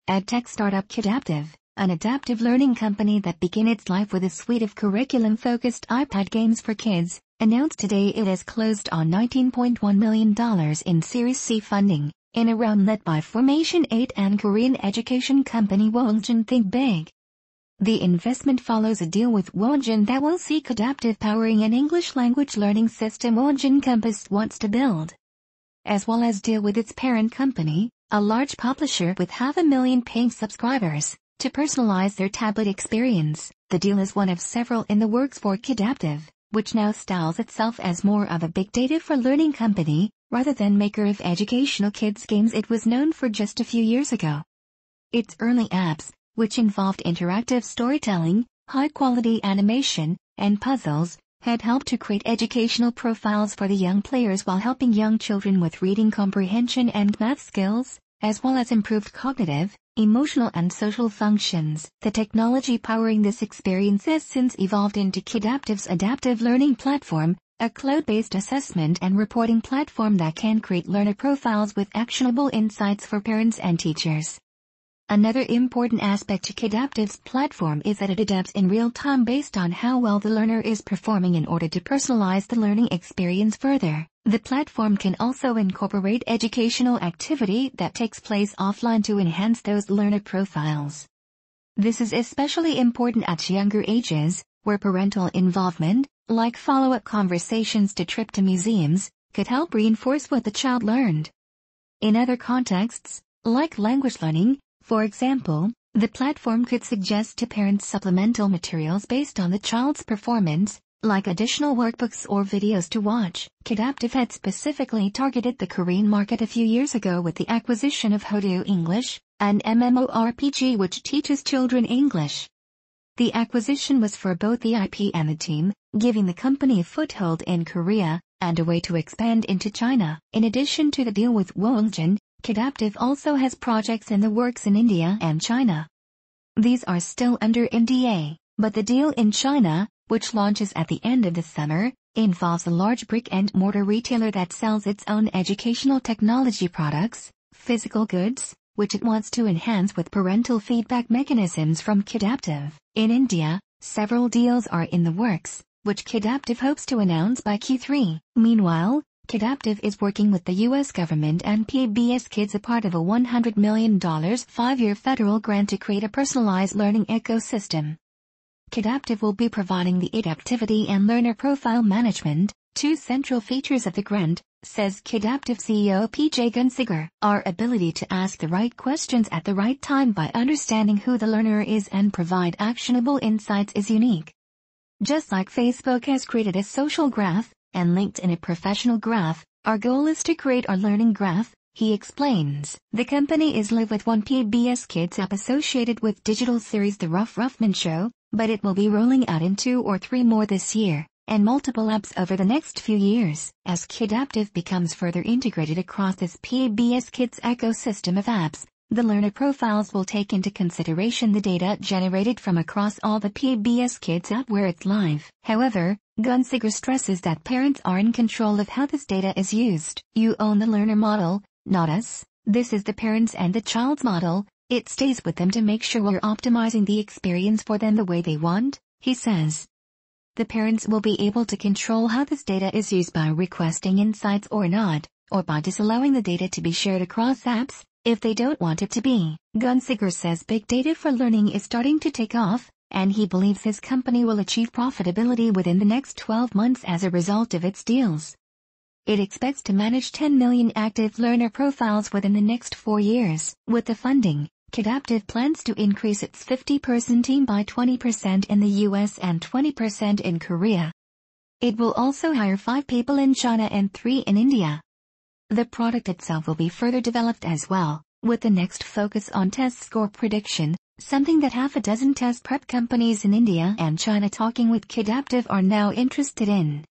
Edtech startup Kidaptive, an adaptive learning company that began its life with a suite of curriculum-focused iPad games for kids, announced today it has closed on $19.1 million in Series C funding, in a round led by Formation 8 and Korean education company Wongjin Think Big. The investment follows a deal with Wongjin that will see Kidaptive powering an English language learning system Wongjin Campus wants to build, as well as deal with its parent company, a large publisher with 500,000 paying subscribers, to personalize their tablet experience. The deal is one of several in the works for Kidaptive, which now styles itself as more of a big data for learning company, rather than maker of educational kids games it was known for just a few years ago. Its early apps, which involved interactive storytelling, high-quality animation, and puzzles, had helped to create educational profiles for the young players while helping young children with reading comprehension and math skills, as well as improved cognitive, emotional and social functions. The technology powering this experience has since evolved into Kidaptive's adaptive learning platform, a cloud-based assessment and reporting platform that can create learner profiles with actionable insights for parents and teachers. Another important aspect to Kidaptive's platform is that it adapts in real time based on how well the learner is performing in order to personalize the learning experience further. The platform can also incorporate educational activity that takes place offline to enhance those learner profiles. This is especially important at younger ages, where parental involvement, like follow-up conversations to trip to museums, could help reinforce what the child learned. In other contexts, like language learning, for example, the platform could suggest to parents supplemental materials based on the child's performance, like additional workbooks or videos to watch. Kidaptive had specifically targeted the Korean market a few years ago with the acquisition of Hodu English, an MMORPG which teaches children English. The acquisition was for both the IP and the team, giving the company a foothold in Korea, and a way to expand into China. In addition to the deal with Wongjin, Kidaptive also has projects in the works in India and China. These are still under NDA, but the deal in China, which launches at the end of the summer, involves a large brick-and-mortar retailer that sells its own educational technology products, physical goods, which it wants to enhance with parental feedback mechanisms from Kidaptive. In India, several deals are in the works, which Kidaptive hopes to announce by Q3. Meanwhile, Kidaptive is working with the U.S. government and PBS Kids, a part of a $100 million 5-year federal grant to create a personalized learning ecosystem. Kidaptive will be providing the adaptivity and learner profile management, two central features of the grant, says Kidaptive CEO PJ Gunsiger. Our ability to ask the right questions at the right time by understanding who the learner is and provide actionable insights is unique. Just like Facebook has created a social graph, and LinkedIn a professional graph, our goal is to create our learning graph, he explains. The company is live with one PBS Kids app associated with digital series The Rough Ruffman Show, but it will be rolling out in 2 or 3 more this year, and multiple apps over the next few years. As Kidaptive becomes further integrated across this PBS Kids ecosystem of apps, the learner profiles will take into consideration the data generated from across all the PBS Kids app where it's live. However, Gunsiger stresses that parents are in control of how this data is used. You own the learner model, not us. This is the parents and the child's model. It stays with them to make sure we're optimizing the experience for them the way they want, he says. The parents will be able to control how this data is used by requesting insights or not, or by disallowing the data to be shared across apps, if they don't want it to be. Gunsiger says big data for learning is starting to take off, and he believes his company will achieve profitability within the next 12 months as a result of its deals. It expects to manage 10 million active learner profiles within the next 4 years. With the funding, Kidaptive plans to increase its 50-person team by 20% in the US and 20% in Korea. It will also hire 5 people in China and 3 in India. The product itself will be further developed as well, with the next focus on test score prediction, something that 6 test prep companies in India and China talking with Kidaptive are now interested in.